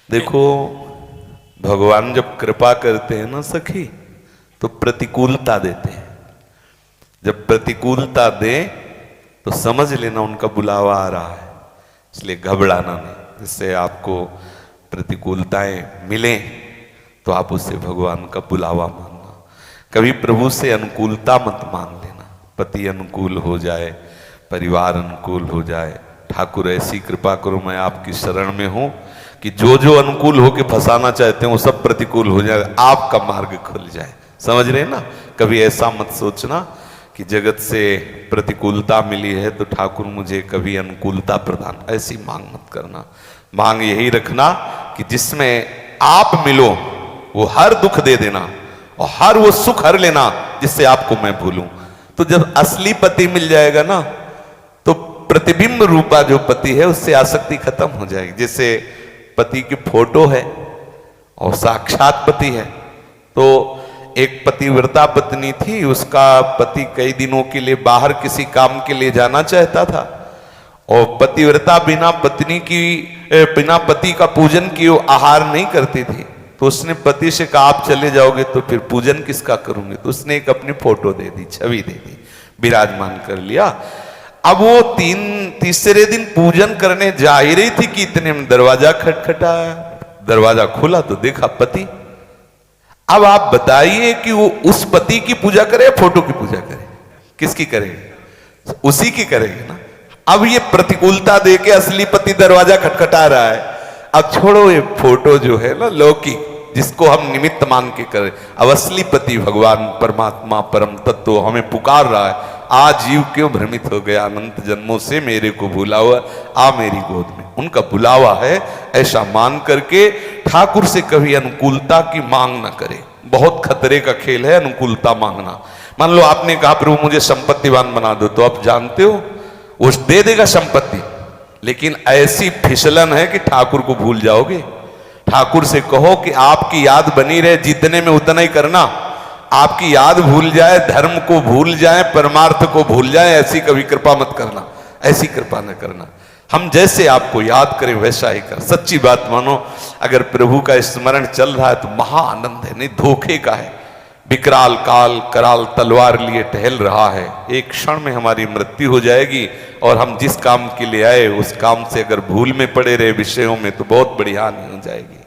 देखो, भगवान जब कृपा करते हैं ना सखी, तो प्रतिकूलता देते हैं। जब प्रतिकूलता दे तो समझ लेना उनका बुलावा आ रहा है, इसलिए घबराना नहीं। जिससे आपको प्रतिकूलताएं मिले तो आप उससे भगवान का बुलावा मानना। कभी प्रभु से अनुकूलता मत मान लेना। पति अनुकूल हो जाए, परिवार अनुकूल हो जाए, ठाकुर ऐसी कृपा करो मैं आपकी शरण में हूं कि जो जो अनुकूल होके फंसाना चाहते हैं वो सब प्रतिकूल हो जाए, आपका मार्ग खुल जाए। समझ रहे हैं ना? कभी ऐसा मत सोचना कि जगत से प्रतिकूलता मिली है तो ठाकुर मुझे कभी अनुकूलता प्रदान, ऐसी मांग मत करना। मांग यही रखना कि जिसमें आप मिलो वो हर दुख दे देना और हर वो सुख हर लेना जिससे आपको मैं भूलूं। तो जब असली पति मिल जाएगा ना, तो प्रतिबिंब रूपा जो पति है उससे आसक्ति खत्म हो जाएगी। जैसे पति की फोटो है और साक्षात पति है। तो एक पतिव्रता पत्नी थी, उसका पति कई दिनों के लिए बाहर किसी काम के लिए जाना चाहता था और पतिव्रता बिना पति का पूजन किए आहार नहीं करती थी। तो उसने पति से कहा आप चले जाओगे तो फिर पूजन किसका करूंगी? तो उसने एक अपनी फोटो दे दी, छवि दे दी, विराजमान कर लिया। अब वो तीसरे दिन पूजन करने जा ही रही थी कि इतने में दरवाजा खटखटाया। दरवाजा खोला तो देखा पति। अब आप बताइए कि वो उस पति की पूजा करे या फोटो की पूजा करे? किसकी करेगी? उसी की करेगी ना। अब ये प्रतिकूलता दे के असली पति दरवाजा खटखटा रहा है। अब छोड़ो ये फोटो जो है ना लौकिक, जिसको हम निमित्त मान के करें। अब असली पति भगवान परमात्मा परम तत्व हमें पुकार रहा है, आ जीव क्यों भ्रमित हो गया, अनंत जन्मों से मेरे को भूला हुआ, आ मेरी गोद में। उनका बुलावा है, ऐसा मान करके ठाकुर से कभी अनुकूलता की मांग ना करे। बहुत खतरे का खेल है अनुकूलता मांगना। मान लो आपने कहा प्रभु मुझे संपत्तिवान बना दो, तो आप जानते हो वो दे देगा संपत्ति, लेकिन ऐसी फिसलन है कि ठाकुर को भूल जाओगे। ठाकुर से कहो कि आपकी याद बनी रहे, जितने में उतना ही करना। आपकी याद भूल जाए, धर्म को भूल जाए, परमार्थ को भूल जाए, ऐसी कभी कृपा मत करना। ऐसी कृपा न करना। हम जैसे आपको याद करें वैसा ही कर। सच्ची बात मानो, अगर प्रभु का स्मरण चल रहा है तो महा आनंद है, नहीं धोखे का है। विकराल काल कराल तलवार लिए टहल रहा है, एक क्षण में हमारी मृत्यु हो जाएगी और हम जिस काम के लिए आए उस काम से अगर भूल में पड़े रहे विषयों में तो बहुत बड़ी हानि हो जाएगी।